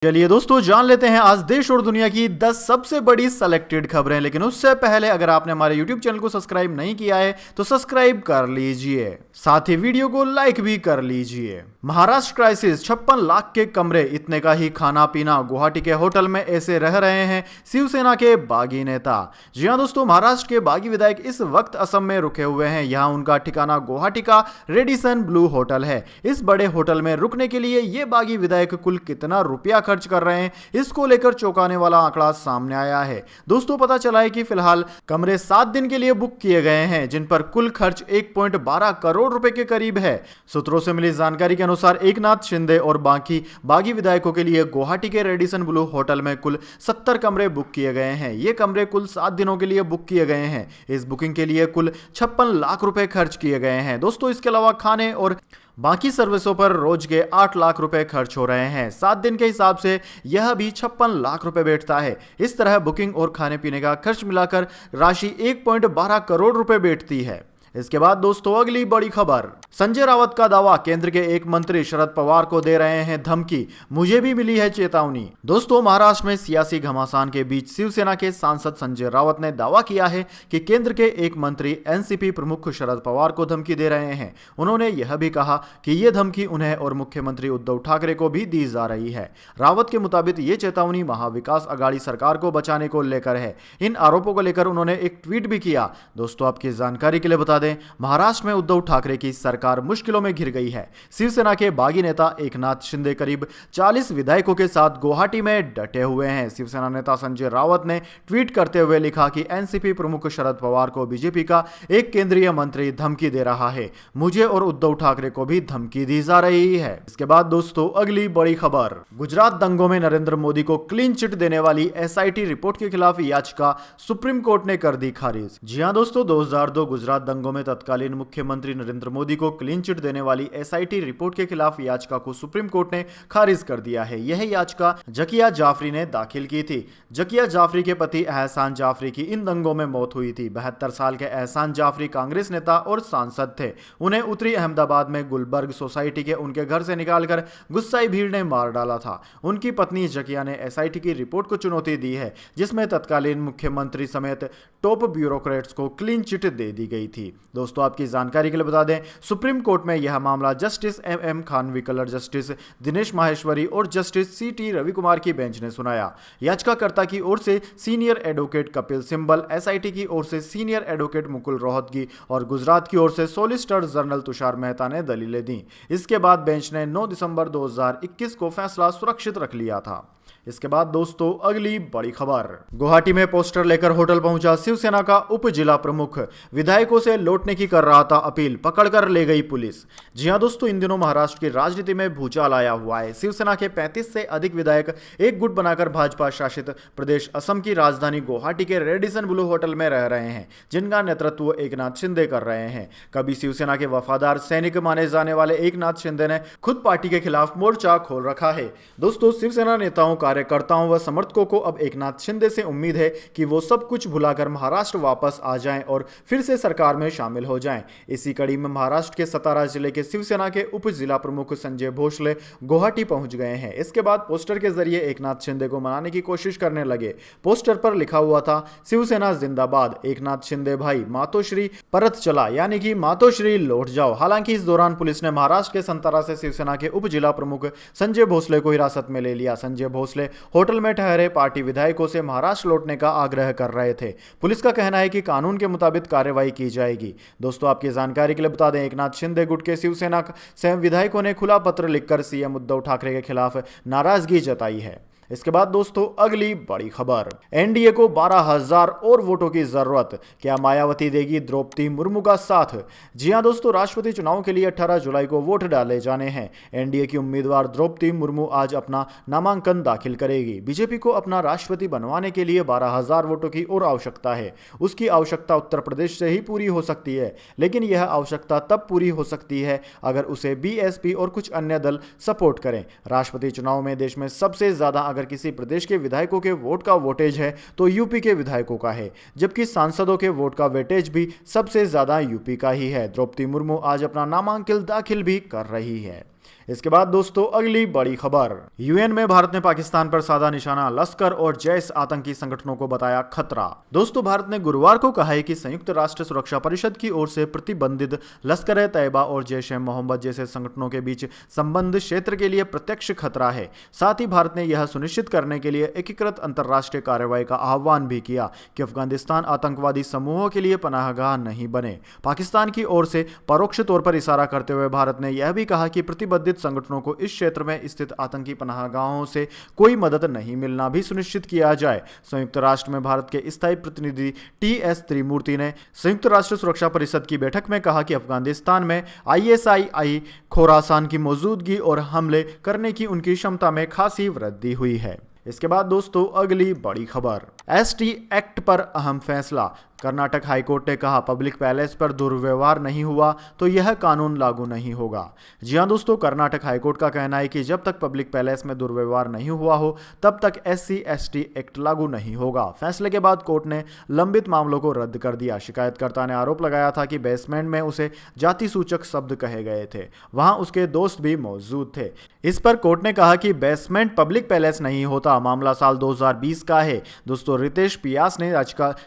चलिए दोस्तों, जान लेते हैं आज देश और दुनिया की 10 सबसे बड़ी सेलेक्टेड खबरें। लेकिन उससे पहले अगर आपने हमारे YouTube चैनल को सब्सक्राइब नहीं किया है तो सब्सक्राइब कर लीजिए, साथ ही वीडियो को लाइक भी कर लीजिए। महाराष्ट्र क्राइसिस, 56 लाख के कमरे, इतने का ही खाना पीना, गुवाहाटी के होटल में ऐसे रह रहे हैं शिवसेना के बागी नेता। जी हाँ दोस्तों, महाराष्ट्र के बागी विधायक इस वक्त असम में रुके हुए हैं। यहाँ उनका ठिकाना गुवाहाटी का रेडिसन ब्लू होटल है। इस बड़े होटल में रुकने के लिए ये बागी विधायक कुल कितना रुपया खर्च कर रहे हैं, इसको लेकर चौंकाने वाला आंकड़ा सामने आया है। दोस्तों, पता चला है कि फिलहाल कमरे 7 दिन के लिए बुक किए गए हैं, जिन पर कुल खर्च 1.12 करोड़ रुपए के करीब है। सूत्रों से मिली जानकारी के अनुसार एकनाथ शिंदे और बाकी बागी विधायकों के लिए गुवाहाटी के रेडिसन ब्लू होटल में कुल 70 कमरे बुक किए गए हैं। ये कमरे कुल 7 दिनों के लिए बुक किए गए हैं। इस बुकिंग के लिए कुल 56 लाख रुपए खर्च किए गए हैं। दोस्तों, इसके अलावा खाने और बाकी सर्विसों पर रोज के 8 लाख रुपए खर्च हो रहे हैं। 7 दिन के हिसाब से यह भी 56 लाख रुपए बैठता है। इस तरह बुकिंग और खाने पीने का खर्च मिलाकर राशि 1.12 करोड़ रुपए बैठती है। इसके बाद दोस्तों, अगली बड़ी खबर, संजय रावत का दावा, केंद्र के एक मंत्री शरद पवार को दे रहे हैं धमकी, मुझे भी मिली है चेतावनी। दोस्तों, महाराष्ट्र में सियासी घमासान के बीच शिवसेना के सांसद संजय रावत ने दावा किया है कि केंद्र के एक मंत्री एनसीपी प्रमुख शरद पवार को धमकी दे रहे हैं। उन्होंने यह भी कहा कि यह धमकी उन्हें और मुख्यमंत्री उद्धव ठाकरे को भी दी जा रही है। रावत के मुताबिक ये चेतावनी महाविकास अघाड़ी सरकार को बचाने को लेकर है। इन आरोपों को लेकर उन्होंने एक ट्वीट भी किया। दोस्तों, आपकी जानकारी के लिए बता दें, महाराष्ट्र में उद्धव ठाकरे की सरकार मुश्किलों में घिर गई है। शिवसेना के बागी नेता एकनाथ शिंदे करीब 40 विधायकों के साथ गुवाहाटी में डटे हुए हैं। शिवसेना नेता संजय रावत ने ट्वीट करते हुए लिखा कि एनसीपी प्रमुख शरद पवार को बीजेपी का एक केंद्रीय मंत्री धमकी दे रहा है, मुझे और उद्धव ठाकरे को भी धमकी दी जा रही है। इसके बाद दोस्तों, अगली बड़ी खबर, गुजरात दंगों में नरेंद्र मोदी को क्लीन चिट देने वाली एसआईटी रिपोर्ट के खिलाफ याचिका सुप्रीम कोर्ट ने कर दी खारिज। जी हां दोस्तों, 2002 गुजरात दंगों में तत्कालीन मुख्यमंत्री नरेंद्र मोदी को क्लीन चिट देने वाली एसआईटी रिपोर्ट के खिलाफ याचिका को सुप्रीम कोर्ट ने खारिज कर दिया है। यह याचिका जकिया जाफरी ने दाखिल की थी। जकिया जाफरी के पति एहसान जाफरी की इन दंगों में मौत हुई थी। 72 साल के एहसान जाफरी कांग्रेस नेता और सांसद थे। उन्हें उत्तरी अहमदाबाद में गुलबर्ग सोसाइटी के उनके घर से निकालकर गुस्साई भीड़ ने मार डाला था। उनकी पत्नी जकिया ने एसआईटी की रिपोर्ट को चुनौती दी है, जिसमें तत्कालीन मुख्यमंत्री समेत टॉप ब्यूरोक्रेट्स को क्लीन चिट दे दी गई थी। दोस्तों, आपकी जानकारी के लिए बता दें, सुप्रीम कोर्ट में यह मामला justice M Khanwilkar, justice Dinesh Maheshwari और जस्टिस सीटी रविकुमार की बेंच ने सुनाया। याचिकाकर्ता की ओर से senior advocate Kapil Sibal, SIT की ओर से सीनियर एडवोकेट मुकुल रोहतगी और गुजरात की ओर से सॉलिसिटर जनरल तुषार मेहता ने दलीलें दी। इसके बाद बेंच ने 9 दिसंबर 2021 को फैसला सुरक्षित रख लिया था। इसके बाद दोस्तों, अगली बड़ी खबर, गुवाहाटी में पोस्टर लेकर होटल पहुंचा शिवसेना का उप जिला प्रमुख, विधायकों से लौटने की कर रहा था अपील, पकड़कर ले गई पुलिस। जी हां दोस्तों, इन दिनों महाराष्ट्र की राजनीति में भूचाल आया हुआ है। शिवसेना के 35 से अधिक विधायक एक गुट बनाकर भाजपा शासित प्रदेश असम की राजधानी गुवाहाटी के रेडिसन ब्लू होटल में रह रहे हैं, जिनका नेतृत्व एकनाथ शिंदे कर रहे हैं। कभी शिवसेना के वफादार सैनिक माने जाने वाले एकनाथ शिंदे ने खुद पार्टी के खिलाफ मोर्चा खोल रखा है। दोस्तों, शिवसेना नेताओं, कार्यकर्ताओं व समर्थकों को अब एकनाथ शिंदे से उम्मीद है कि वो सब कुछ भुलाकर महाराष्ट्र वापस आ जाएं और फिर से सरकार में शामिल हो जाएं। इसी कड़ी में महाराष्ट्र के सतारा जिले के शिवसेना के उप जिला प्रमुख संजय भोसले गुवाहाटी पहुंच गए हैं। इसके बाद पोस्टर के जरिए एकनाथ शिंदे को मनाने की कोशिश करने लगे। पोस्टर पर लिखा हुआ था, शिवसेना जिंदाबाद, एकनाथ शिंदे भाई, मातोश्री परत चला, यानी कि मातोश्री लौट जाओ। हालांकि इस दौरान पुलिस ने महाराष्ट्र के सतारा से शिवसेना के उप जिला प्रमुख संजय भोसले को हिरासत में ले लिया। संजय भोसले होटल में ठहरे पार्टी विधायकों से महाराष्ट्र लौटने का आग्रह कर रहे थे। पुलिस का कहना है कि कानून के मुताबिक कार्रवाई की जाएगी। दोस्तों, आपकी जानकारी के लिए बता दें, एकनाथ शिंदे गुट के शिवसेना विधायकों ने खुला पत्र लिखकर सीएम उद्धव ठाकरे के खिलाफ नाराजगी जताई है। इसके बाद दोस्तों, अगली बड़ी खबर, एनडीए को 12,000 और वोटों की जरूरत, क्या मायावती देगी द्रौपदी मुर्मू का साथ? जी हां दोस्तों, राष्ट्रपति चुनाव के लिए 18 जुलाई को वोट डाले जाने हैं। एनडीए की उम्मीदवार द्रौपदी मुर्मू आज अपना नामांकन दाखिल करेगी। बीजेपी को अपना राष्ट्रपति बनवाने के लिए 12,000 वोटों की और आवश्यकता है। उसकी आवश्यकता उत्तर प्रदेश से ही पूरी हो सकती है, लेकिन यह आवश्यकता तब पूरी हो सकती है अगर उसे बीएसपी और कुछ अन्य दल सपोर्ट करें। राष्ट्रपति चुनाव में देश में सबसे ज्यादा अगर किसी प्रदेश के विधायकों के वोट का वोटेज है तो यूपी के विधायकों का है, जबकि सांसदों के वोट का वेटेज भी सबसे ज्यादा यूपी का ही है। द्रौपदी मुर्मू आज अपना नामांकन दाखिल भी कर रही है। इसके बाद दोस्तों अगली बड़ी खबर, यूएन में भारत ने पाकिस्तान पर साधा निशाना, लश्कर और जैश आतंकी संगठनों को बताया खतरा। दोस्तों भारत ने गुरुवार को कहा है कि संयुक्त राष्ट्र सुरक्षा परिषद की ओर से प्रतिबंधित लश्कर तैयबा और जैश ए मोहम्मद जैसे संगठनों के बीच संबंध क्षेत्र के लिए प्रत्यक्ष खतरा है। साथ ही भारत ने यह सुनिश्चित करने के लिए एकीकृत अंतर्राष्ट्रीय कार्रवाई का आह्वान भी किया कि अफगानिस्तान आतंकवादी समूहों के लिए पनाहगाह नहीं बने। पाकिस्तान की ओर से परोक्ष तौर पर इशारा करते हुए भारत ने यह भी कहा कि प्रतिबंधित संगठनों को इस क्षेत्र में स्थित आतंकी पनाहगाहों से कोई मदद नहीं मिलना भी सुनिश्चित किया जाए। संयुक्त राष्ट्र में भारत के स्थायी प्रतिनिधि टी.एस. त्रिमूर्ति ने संयुक्त राष्ट्र सुरक्षा परिषद की बैठक में कहा कि अफगानिस्तान में आईएसआई खोरासान की मौजूदगी और हमले करने की उनकी क्षमता में खासी वृद्धि हुई है। इसके बाद दोस्तों अगली बड़ी खबर, एसटी एक्ट पर अहम फैसला। कर्नाटक हाईकोर्ट ने कहा पब्लिक पैलेस पर दुर्व्यवहार नहीं हुआ तो यह कानून लागू नहीं होगा। जी हां दोस्तों, कर्नाटक हाईकोर्ट का कहना है कि जब तक पब्लिक पैलेस में दुर्व्यवहार नहीं हुआ हो तब तक SC/ST एक्ट लागू नहीं होगा। फैसले के बाद कोर्ट ने लंबित मामलों को रद्द कर दिया। शिकायतकर्ता ने आरोप लगाया था कि बेसमेंट में उसे जाति सूचक शब्द कहे गए थे, वहां उसके दोस्त भी मौजूद थे। इस पर कोर्ट ने कहा कि बेसमेंट पब्लिक पैलेस नहीं होता। मामला साल 2020 का है। दोस्तों रितेश पियास ने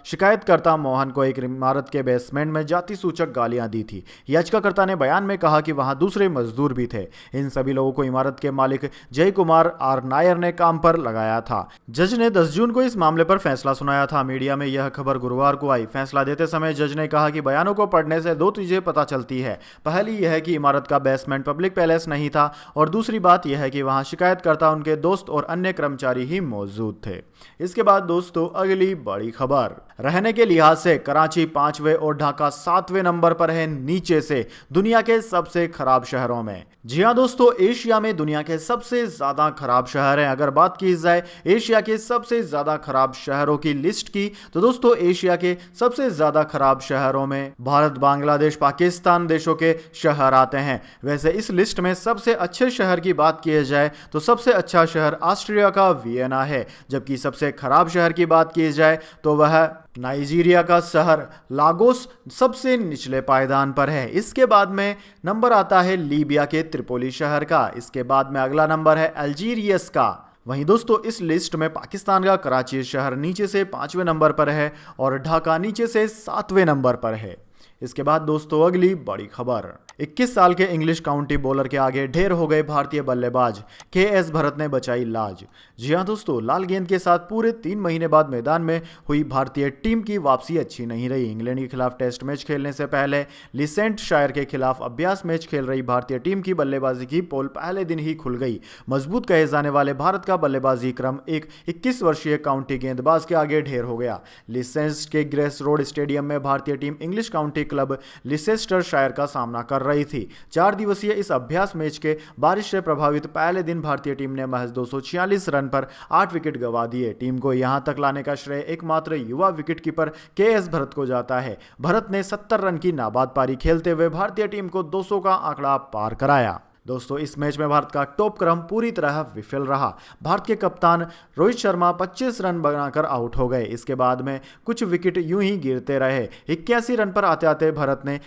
शिकायतकर्ता मोहन को एक इमारत के बेसमेंट में जाति सूचक गालियां दी थी। याचिकाकर्ता ने बयान में कहा कि वहां दूसरे मजदूर भी थे। इन सभी लोगों को इमारत के मालिक जय कुमार आर नायर ने काम पर लगाया था। जज ने 10 जून को इस मामले पर फैसला सुनाया था। मीडिया में यह खबर गुरुवार को आई। फैसला देते समय जज ने कहा कि बयानों को पढ़ने से 2 चीजें पता चलती है। पहली यह है कि इमारत का बेसमेंट पब्लिक पैलेस नहीं था और दूसरी बात यह है कि वहां शिकायतकर्ता, उनके दोस्त और अन्य कर्मचारी ही मौजूद थे। इसके बाद दोस्तों अगली बड़ी खबर, रहने के लिहाज से कराची 5वें और ढाका 7वें नंबर पर है नीचे से दुनिया के सबसे खराब शहरों में। जी हां दोस्तों, एशिया में दुनिया के सबसे ज्यादा खराब शहर हैं। अगर बात की जाए एशिया के सबसे ज्यादा खराब शहरों की लिस्ट की तो दोस्तों एशिया के सबसे ज्यादा खराब शहरों में भारत, बांग्लादेश, पाकिस्तान देशों के शहर आते हैं। वैसे इस लिस्ट में सबसे अच्छे शहर की बात की जाए तो सबसे अच्छा शहर ऑस्ट्रिया का वियना है, जबकि सबसे खराब शहर की बात की जाए तो वह नाइजीरिया का शहर लागोस सबसे निचले पायदान पर है। इसके बाद में नंबर आता है लीबिया के त्रिपोली शहर का। इसके बाद में अगला नंबर है अल्जीरियस का। वहीं दोस्तों इस लिस्ट में पाकिस्तान का कराची शहर नीचे से 5वें नंबर पर है और ढाका नीचे से 7वें नंबर पर है। इसके बाद दोस्तों अगली बड़ी खबर, 21 साल के इंग्लिश काउंटी बॉलर के आगे ढेर हो गए भारतीय बल्लेबाज, KS भरत ने बचाई लाज। जी हां दोस्तों, लाल गेंद के साथ पूरे 3 महीने बाद मैदान में हुई भारतीय टीम की वापसी अच्छी नहीं रही। इंग्लैंड के खिलाफ टेस्ट मैच खेलने से पहले लिसेंटशायर के खिलाफ अभ्यास मैच खेल रही भारतीय टीम की बल्लेबाजी की पोल पहले दिन ही खुल गई। मजबूत कहे जाने वाले भारत का बल्लेबाजी क्रम एक 21 वर्षीय काउंटी गेंदबाज के आगे ढेर हो गया। लिसेंस के ग्रेस रोड स्टेडियम में भारतीय टीम इंग्लिश काउंटी क्लब लिसेस्टरशायर का सामना कर रही थी। 4 दिवसीय इस अभ्यास मैच के बारिश से प्रभावित पहले दिन भारतीय टीम ने महज 246 रन पर 8 विकेट गंवा दिए। टीम को यहां तक लाने का श्रेय एकमात्र युवा विकेटकीपर KS भरत को जाता है। भरत ने 70 रन की नाबाद पारी खेलते हुए भारतीय टीम को 200 का आंकड़ा पार कराया। दोस्तों इस मैच में भारत का टॉप क्रम पूरी तरह विफल रहा। भारत के कप्तान रोहित शर्मा 25 रन बनाकर आउट हो गए। इसके बाद में कुछ विकेट यूं ही गिरते रहे। 81 रन पर आते आते भारत ने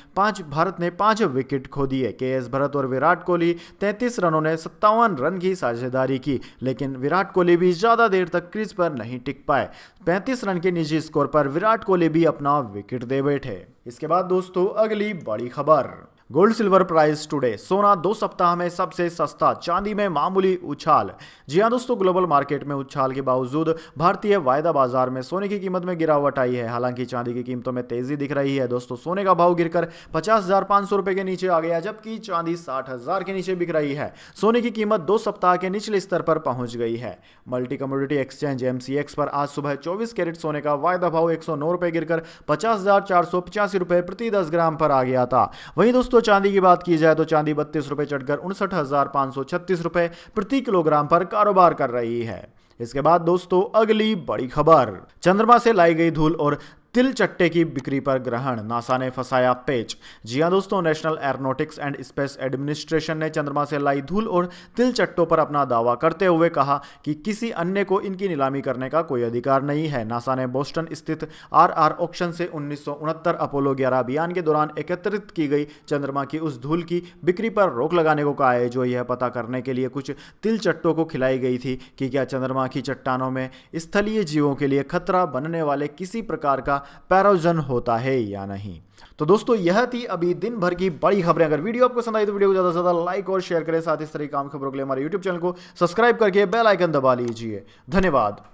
5 विकेट खो दिए। KS भरत और विराट कोहली 33 रनों ने 57 रन की साझेदारी की, लेकिन विराट कोहली भी ज्यादा देर तक क्रीज पर नहीं टिक पाए। 35 रन के निजी स्कोर पर विराट कोहली भी अपना विकेट दे बैठे। इसके बाद दोस्तों अगली बड़ी खबर, गोल्ड सिल्वर प्राइस टुडे, सोना 2 सप्ताह में सबसे सस्ता, चांदी में मामूली उछाल। जी हां दोस्तों, ग्लोबल मार्केट में उछाल के बावजूद भारतीय वायदा बाजार में सोने की कीमत में गिरावट आई है। हालांकि चांदी की कीमतों में तेजी दिख रही है। दोस्तों सोने का भाव गिरकर 50,500 रुपए के नीचे आ गया, जबकि चांदी 60,000 के नीचे बिक रही है। सोने की कीमत 2 सप्ताह के निचले स्तर पर पहुंच गई है। मल्टी कमोडिटी एक्सचेंज MCX पर आज सुबह 24 कैरेट सोने का वायदा भाव 109 रुपए गिरकर 50,485 रुपए प्रति 10 ग्राम पर आ गया था। वहीं दोस्तों चांदी की बात की जाए तो चांदी 32 रुपए चढ़कर 59,536 रुपए प्रति किलोग्राम पर कारोबार कर रही है। इसके बाद दोस्तों अगली बड़ी खबर, चंद्रमा से लाई गई धूल और तिल चट्टे की बिक्री पर ग्रहण, नासा ने फंसाया पेच। जी हां दोस्तों, national aeronautics and space administration ने चंद्रमा से लाई धूल और तिल चट्टों पर अपना दावा करते हुए कहा कि किसी अन्य को इनकी नीलामी करने का कोई अधिकार नहीं है। नासा ने बोस्टन स्थित आरआर ऑक्शन से 1969 अपोलो 11 अभियान के दौरान एकत्रित की गई चंद्रमा की उस धूल की बिक्री पर रोक लगाने को कहा है, जो यह पता करने के लिए कुछ तिल चट्टों को खिलाई गई थी कि क्या चंद्रमा की चट्टानों में स्थलीय जीवों के लिए खतरा बनने वाले किसी प्रकार का पैरोजन होता है या नहीं। तो दोस्तों, यह थी अभी दिन भर की बड़ी खबरें। अगर वीडियो आपको पसंद आई तो वीडियो को ज्यादा से ज्यादा लाइक और शेयर करें। साथ ही इस तरह की काम खबरों के लिए हमारे यूट्यूब चैनल को सब्सक्राइब करके बेल आइकन दबा लीजिए। धन्यवाद।